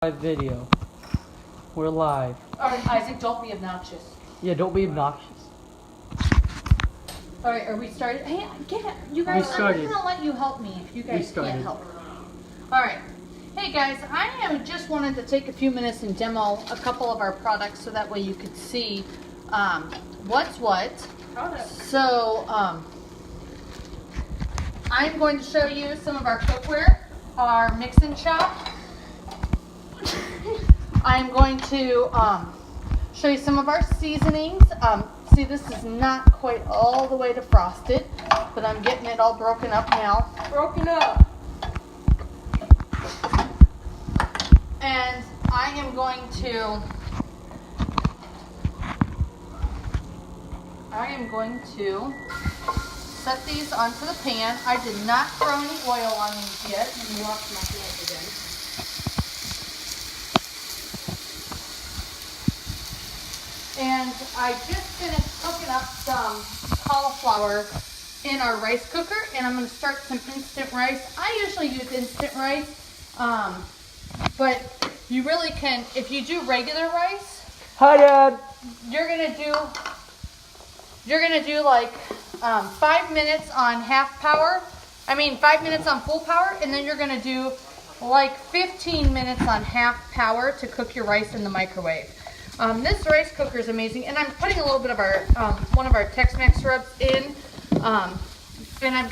Live video. We're live. Alright, Isaac, don't be obnoxious. Yeah, don't be obnoxious. Alright, are we started? Hey, get it. You guys, I'm not gonna let you help me if you guys can't help. Alright. Hey guys, just wanted to take a few minutes and demo a couple of our products so that way you could see what's what. So, I'm going to show you some of our cookware, our mix and shop. I'm going to show you some of our seasonings. See, this is not quite all the way to frosted, but I'm getting it all broken up now. Broken up. And I am going to set these onto the pan. I did not throw any oil on these yet. Let me wash my hands again. And I just finished cooking up some cauliflower in our rice cooker, and I'm going to start some instant rice. I usually use instant rice, but you really can, if you do regular rice. Hi, Dad. You're gonna do like 5 minutes on 5 minutes on full power, and then you're gonna do like 15 minutes on half power to cook your rice in the microwave. This rice cooker is amazing, and I'm putting a little bit of our one of our Tex-Mex rubs in, and I'm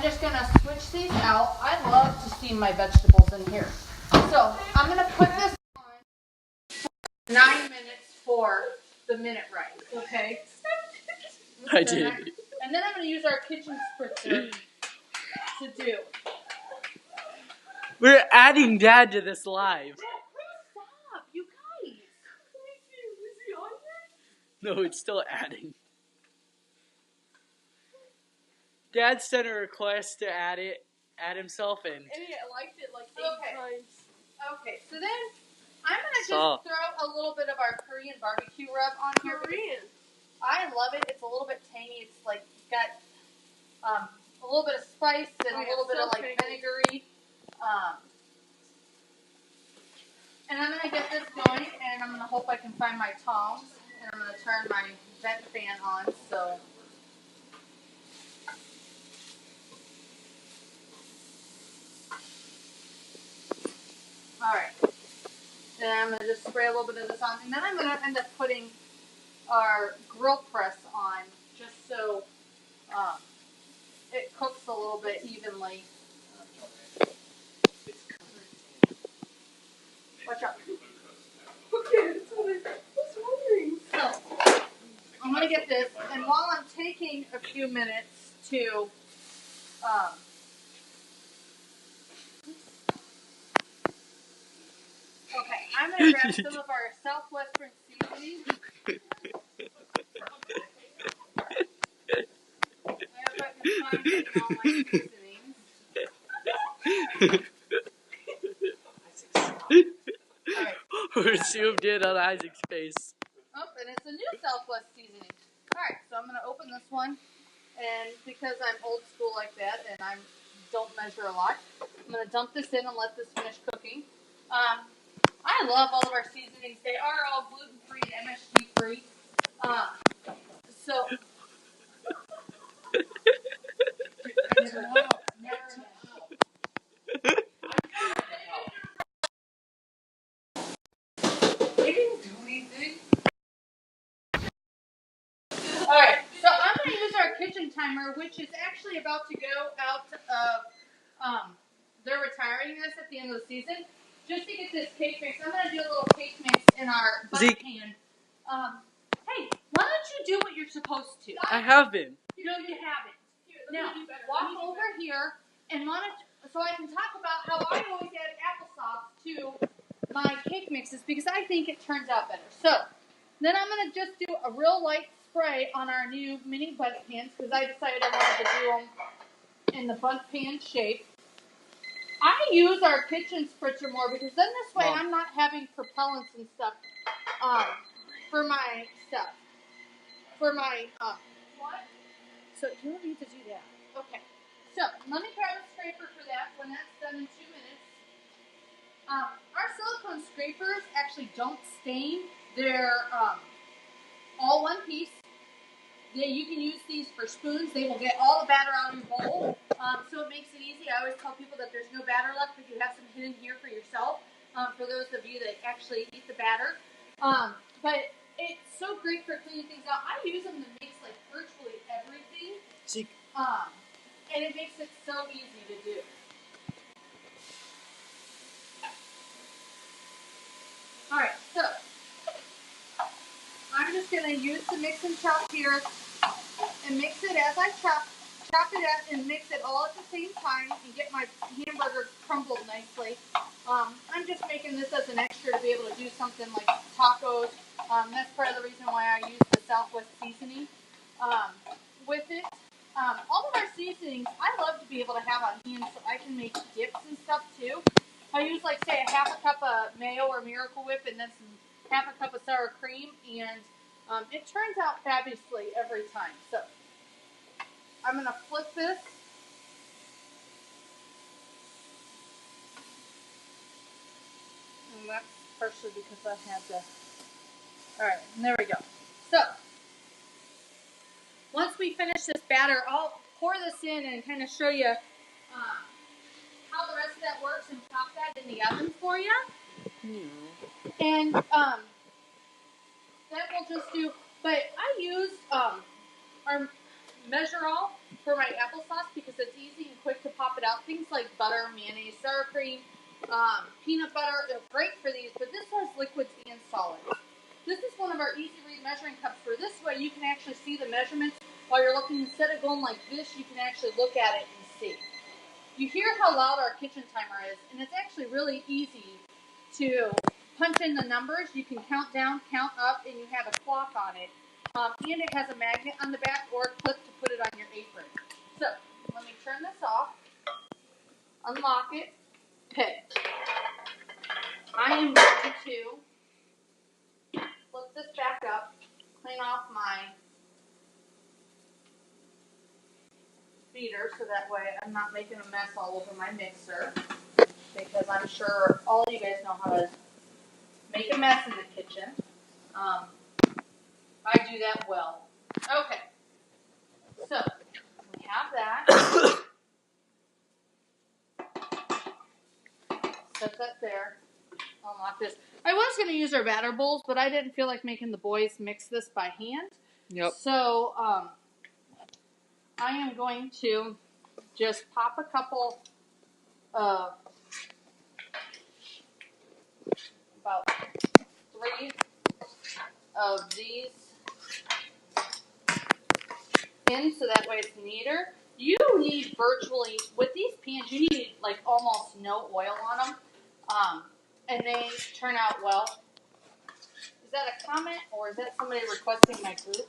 just gonna switch these out. I love to steam my vegetables in here, so I'm gonna put this on for 9 minutes for the minute rice. Okay. I did. And then I'm gonna use our kitchen spritzer to do. We're adding Dad to this live. Stop, you guys. Is he on here? No, it's still adding. Dad sent a request to add himself in. And he liked it like 8 times. Okay, so then I'm gonna just throw a little bit of our Korean barbecue rub on here. Korean. I love it. It's a little bit tangy. It's like got a little bit of spice and a little bit of like vinegary. And I'm gonna get this going, and I'm gonna hope I can find my tongs, and I'm gonna turn my vent fan on. So. All right. Then I'm gonna just spray a little bit of this on, and then I'm gonna end up putting our grill press on, just so it cooks a little bit evenly. Watch out. Okay, that's what I was wondering. So, I'm gonna get this, and while I'm taking a few minutes to, okay, I'm gonna grab some of our Southwestern seasonings. I hope I can find all my seasonings. We're zoomed in on Isaac's face. Oh, and it's a new Southwest seasoning. Alright, so I'm going to open this one, and because I'm old school like that, and I don't measure a lot, I'm going to dump this in and let this finish cooking. I love all of our seasonings. They are all gluten-free and MSG-free. So... They didn't do anything. Alright, so I'm going to use our kitchen timer, which is actually about to go out of, they're retiring this at the end of the season, just to get this cake mix. I'm going to do a little cake mix in our butt pan. Hey, why don't you do what you're supposed to? I have been. No, you haven't. Now, walk over here and so I can talk about how I always add applesauce to my cake mixes because I think it turns out better. So, then I'm going to just do a real light spray on our new mini bundt pans because I decided I wanted to do them in the bundt pan shape. I use our kitchen spritzer more because then this way I'm not having propellants and stuff for my stuff. For my, what? So you don't need to do that. Okay. So let me grab a scraper for that when that's done in 2 minutes. Our silicone scrapers actually don't stain. They're all one piece. You can use these for spoons. They will get all the batter out of your bowl. So it makes it easy. I always tell people that there's no batter left, but you have some hidden here for yourself, for those of you that actually eat the batter. But it's so great for cleaning things out. I use them to mix like virtually everything. And it makes it so easy to do. Alright, so I'm just going to use the mix and chop here and mix it as I chop it up and mix it all at the same time and get my hamburger crumbled nicely. I'm just making this as an extra to be able to do something like tacos. That's part of the reason why I use the Southwest seasoning with it. All of our seasonings, I love to be able to have on hand so I can make dips and stuff too. I use like say a half a cup of mayo or Miracle Whip and then half a cup of sour cream, and it turns out fabulously every time. So I'm going to flip this. And that's partially because I had to. Alright, and there we go. So, once we finish this batter, I'll pour this in and kind of show you how the rest of that works and pop that in the oven for you. And then we'll just do, but I use our Measure All for my applesauce because it's easy and quick to pop it out. Things like butter, mayonnaise, sour cream, peanut butter, they're great for these, but this has liquids and solids. This is one of our easy read measuring cups for this way you can actually see the measurements while you're looking. Instead of going like this, you can actually look at it and see. You hear how loud our kitchen timer is, and it's actually really easy to punch in the numbers. You can count down, count up, and you have a clock on it. And it has a magnet on the back or a clip to put it on your apron. So, let me turn this off, unlock it. Okay. I am going to flip this back up, clean off my beater so that way I'm not making a mess all over my mixer, because I'm sure all you guys know how to make a mess in the kitchen. I do that well. Okay, so we have that. Set that there. Unlock this. I was going to use our batter bowls, but I didn't feel like making the boys mix this by hand. Yep. So I am going to just pop a couple of about 3 of these in so that way it's neater. You need virtually, with these pans, you need like almost no oil on them. And they turn out well. Is that a comment or is that somebody requesting my group?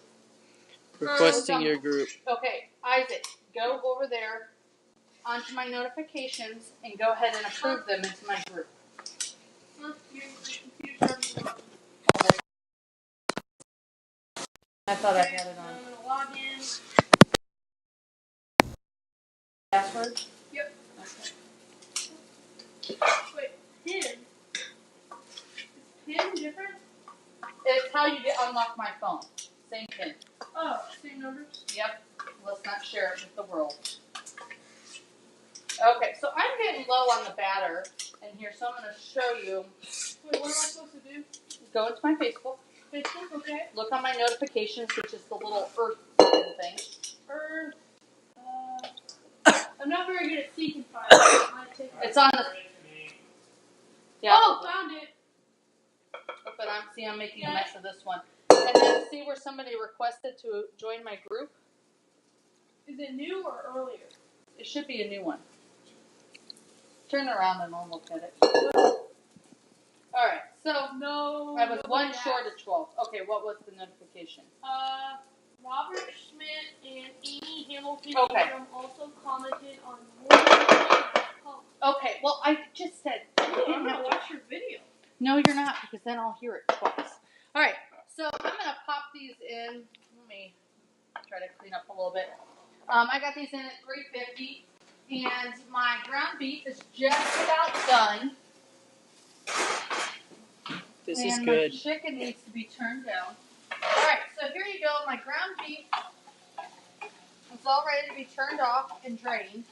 Requesting your group. Okay, Isaac, go over there onto my notifications and go ahead and approve them into my group. I thought I had it on. I'm going to log in. Password? Yep. Okay. Wait, pin? Is pin different? It's how you unlock my phone. Same pin. Oh, same numbers? Yep. Let's not share it with the world. Okay, so I'm getting low on the batter in here, so I'm going to show you. Wait, what am I supposed to do? Go into my Facebook. Facebook, okay. Look on my notifications, which is the little earth thing. Earth. I'm not very good at seeking files. It's on the. Yeah. Oh, found it. But I'm making a mess of this one. And then see where somebody requested to join my group? Is it new or earlier? It should be a new one. Turn around and I'll look at it. Alright, so No. I was one short of 12. Okay, what was the notification? Robert Schmidt and Amy Hamilton also commented on Okay, well I just said I'm gonna watch your video. No, you're not, because then I'll hear it twice. Alright, so I'm gonna pop these in. Let me try to clean up a little bit. I got these in at 350, and my ground beef is just about done. This and is good. my chicken needs to be turned down. Alright, so here you go. My ground beef is all ready to be turned off and drained.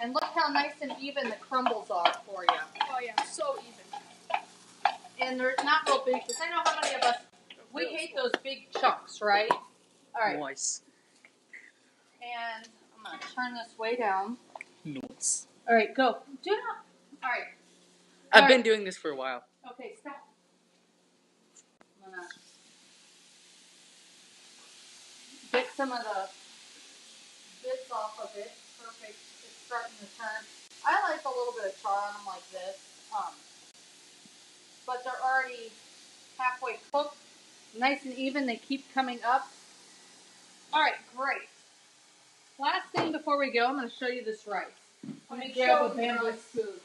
And look how nice and even the crumbles are for you. Oh yeah, so even. And they're not real big, because I know how many of us, we hate those big chunks, right? Alright, Nice. and I'm going to turn this way down. Nice. Alright, go. Do not. Alright. I've been doing this for a while. Okay, stop. I'm going to get some of the bits off of it. Perfect. It's starting to turn. I like a little bit of char on them like this. But they're already halfway cooked. Nice and even. They keep coming up. Alright, great. Last thing before we go, I'm going to show you this rice. Let me grab a bamboo spoon.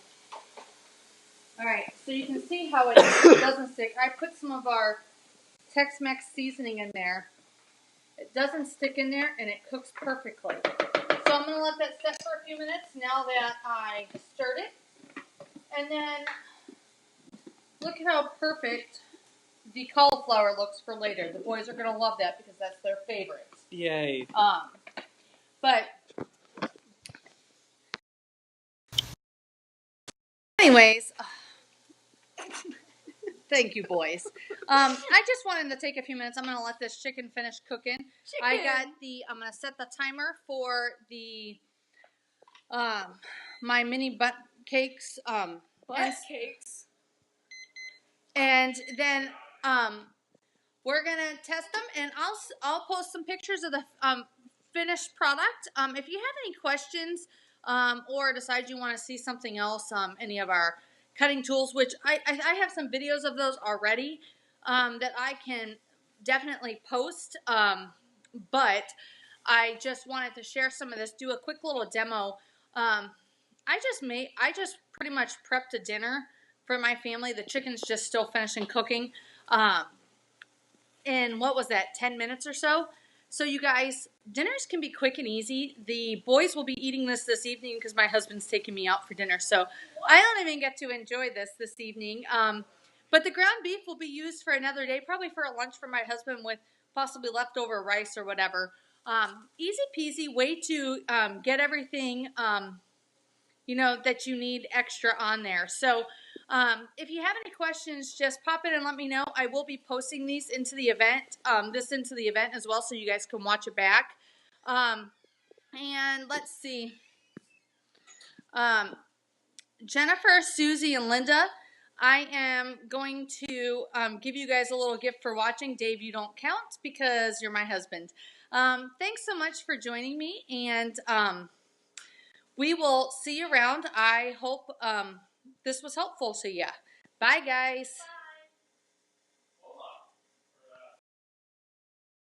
Alright, so you can see how it doesn't stick. I put some of our Tex-Mex seasoning in there. It doesn't stick in there, and it cooks perfectly. So I'm going to let that set for a few minutes now that I stirred it. And then, look at how perfect the cauliflower looks for later. The boys are going to love that because that's their favorite. Yay. But anyways, thank you, boys. I just wanted to take a few minutes. I'm going to let this chicken finish cooking. I'm going to set the timer for the, my mini butt cakes. Butt cakes. And then, we're going to test them, and I'll post some pictures of the, finished product. If you have any questions, or decide you want to see something else, any of our cutting tools, which I have some videos of those already, that I can definitely post, but I just wanted to share some of this, do a quick little demo. I just pretty much prepped a dinner for my family. The chicken's just still finishing cooking, in what was that, 10 minutes or so. So you guys, dinners can be quick and easy. The boys will be eating this evening because my husband's taking me out for dinner. So I don't even get to enjoy this evening. But the ground beef will be used for another day, probably for a lunch for my husband with possibly leftover rice or whatever. Easy peasy way to get everything, that you need extra on there. So if you have any questions, just pop in and let me know. I will be posting these into the event, into the event as well, so you guys can watch it back. And let's see. Jennifer, Susie, and Linda, I am going to give you guys a little gift for watching. Dave, you don't count because you're my husband. Thanks so much for joining me, and we will see you around. I hope this was helpful to you. Bye, guys.